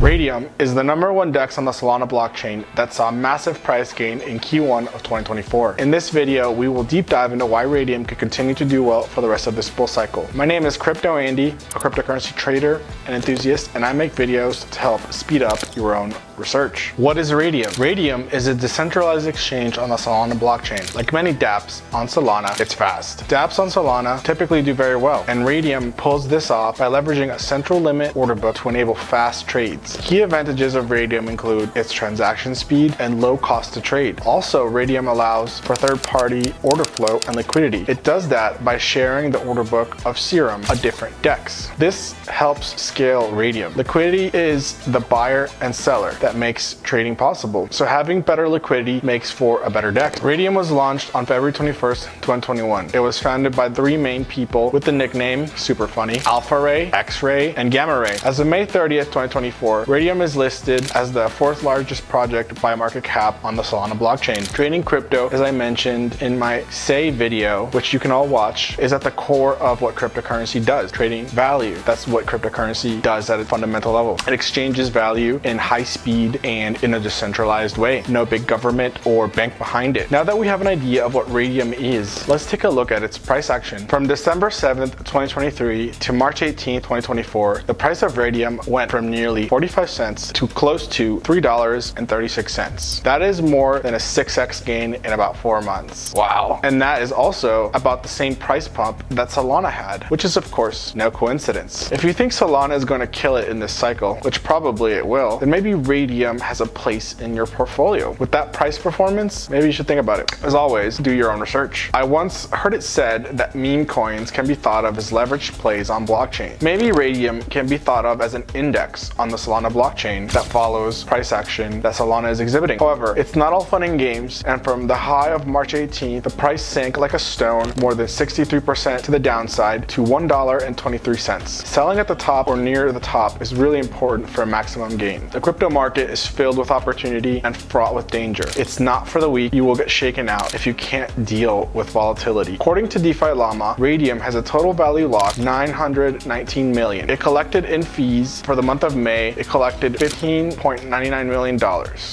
Raydium is the #1 DEX on the Solana blockchain that saw a massive price gain in Q1 of 2024. In this video, we will deep dive into why Raydium could continue to do well for the rest of this bull cycle. My name is Crypto Andy, a cryptocurrency trader and enthusiast, and I make videos to help speed up your own research. What is Raydium? Raydium is a decentralized exchange on the Solana blockchain. Like many dApps on Solana, it's fast. dApps on Solana typically do very well, and Raydium pulls this off by leveraging a central limit order book to enable fast trades. Key advantages of Raydium include its transaction speed and low cost to trade. Also, Raydium allows for third-party order flow and liquidity. It does that by sharing the order book of Serum, a different DEX. This helps scale Raydium. Liquidity is the buyer and seller that makes trading possible. So having better liquidity makes for a better DEX. Raydium was launched on February 21st, 2021. It was founded by 3 main people with the nickname, super funny, Alpha Ray, X Ray, and Gamma Ray. As of May 30th, 2024, Raydium is listed as the 4th largest project by market cap on the Solana blockchain. Trading crypto, as I mentioned in my Say video, which you can all watch, is at the core of what cryptocurrency does. Trading value. That's what cryptocurrency does at a fundamental level. It exchanges value in high speed and in a decentralized way. No big government or bank behind it. Now that we have an idea of what Raydium is, let's take a look at its price action. From December 7th, 2023 to March 18th, 2024, the price of Raydium went from nearly 45 cents to close to $3.36. That is more than a 6x gain in about 4 months. Wow. And that is also about the same price pump that Solana had, which is of course no coincidence. If you think Solana is going to kill it in this cycle, which probably it will, then maybe Raydium has a place in your portfolio. With that price performance, maybe you should think about it. As always, do your own research. I once heard it said that meme coins can be thought of as leveraged plays on blockchain. Maybe Raydium can be thought of as an index on the Solana blockchain that follows price action that Solana is exhibiting. However, it's not all fun and games, and from the high of March 18th, the price sank like a stone, more than 63% to the downside to $1.23. Selling at the top or near the top is really important for a maximum gain. The crypto market is filled with opportunity and fraught with danger. It's not for the weak. You will get shaken out if you can't deal with volatility. According to DeFi Llama, Raydium has a total value locked $919 million. It collected in fees for the month of May. It collected $15.99 million.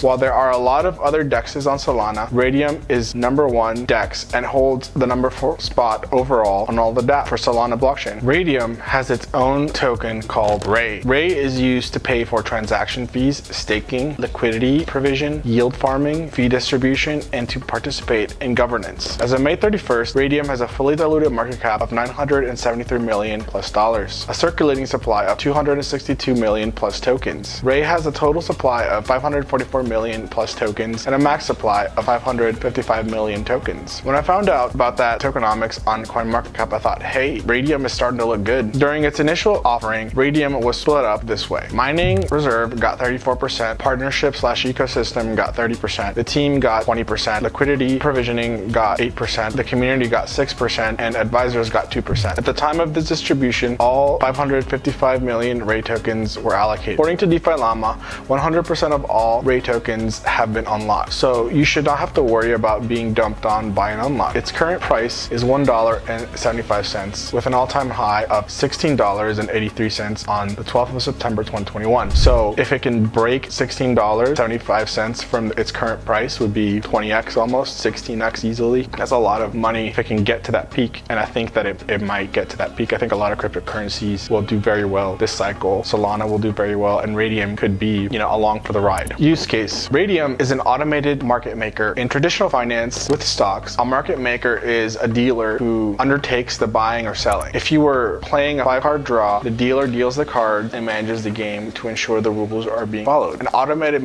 While there are a lot of other DEXs on Solana, Raydium is #1 DEX and holds the #4 spot overall on all the dApps for Solana blockchain. Raydium has its own token called Ray. Ray is used to pay for transaction fees, staking, liquidity provision, yield farming, fee distribution, and to participate in governance. As of May 31st, Raydium has a fully diluted market cap of $973 million plus, a circulating supply of 262 million plus tokens. Ray has a total supply of 544 million plus tokens and a max supply of 555 million tokens. When I found out about that tokenomics on CoinMarketCap, I thought, hey, Raydium is starting to look good. During its initial offering, Raydium was split up this way. Mining reserve got 34%, partnership/ecosystem got 30%, the team got 20%, liquidity provisioning got 8%, the community got 6%, and advisors got 2%. At the time of this distribution, all 555 million Ray tokens were allocated. According to DeFi Llama, 100% of all Ray tokens have been unlocked, so you should not have to worry about being dumped on by an unlock. Its current price is $1.75 with an all-time high of $16.83 on the 12th of September 2021. So if it can break $16.75 from its current price, would be 20x almost, 16x easily. That's a lot of money if it can get to that peak, and I think that it might get to that peak. I think a lot of cryptocurrencies will do very well this cycle. Solana will do very well, and Raydium could be, along for the ride. Use case. Raydium is an automated market maker. In traditional finance with stocks, a market maker is a dealer who undertakes the buying or selling. If you were playing a 5-card draw, the dealer deals the cards and manages the game to ensure the rules are being followed. An automated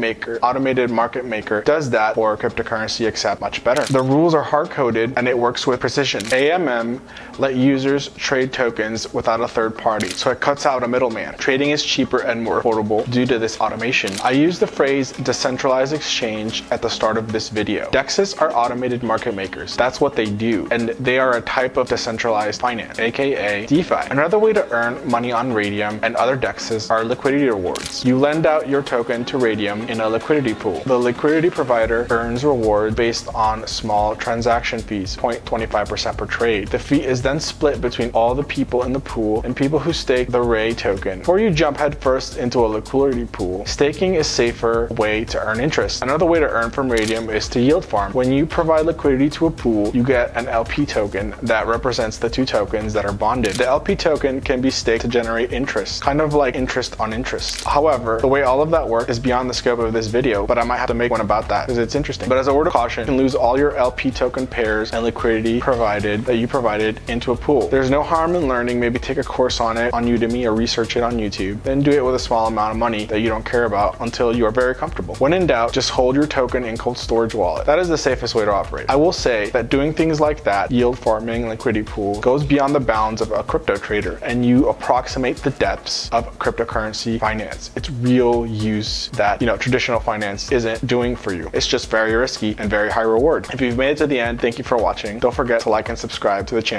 market maker does that for cryptocurrency, except much better. The rules are hard-coded and it works with precision. AMM let users trade tokens without a third party, so it cuts out a middleman. Trading is cheaper and more affordable due to this automation. I use the phrase decentralized exchange at the start of this video. DEXs are automated market makers. That's what they do, and they are a type of decentralized finance, aka DeFi. Another way to earn money on Raydium and other DEXs are liquidity rewards. You lend out your token to Raydium in a liquidity pool. The liquidity provider earns rewards based on small transaction fees, 0.25% per trade. The fee is then split between all the people in the pool and people who stake the Ray token. Before you jump headfirst into a a liquidity pool, staking is a safer way to earn interest. Another way to earn from Raydium is to yield farm. When you provide liquidity to a pool, you get an LP token that represents the two tokens that are bonded. The LP token can be staked to generate interest, kind of like interest on interest. However, the way all of that works is beyond the scope of this video, but I might have to make one about that because it's interesting. But as a word of caution, you can lose all your LP token pairs and liquidity that you provided into a pool. There's no harm in learning. Maybe take a course on it on Udemy or research it on YouTube, then do it with a small amount of money that you don't care about until you are very comfortable. When in doubt, just hold your token in cold storage wallet. That is the safest way to operate. I will say that doing things like that, yield farming, liquidity pool, goes beyond the bounds of a crypto trader, and you approximate the depths of cryptocurrency finance. It's real use that, traditional finance isn't doing for you. It's just very risky and very high reward. If you've made it to the end, thank you for watching. Don't forget to like and subscribe to the channel.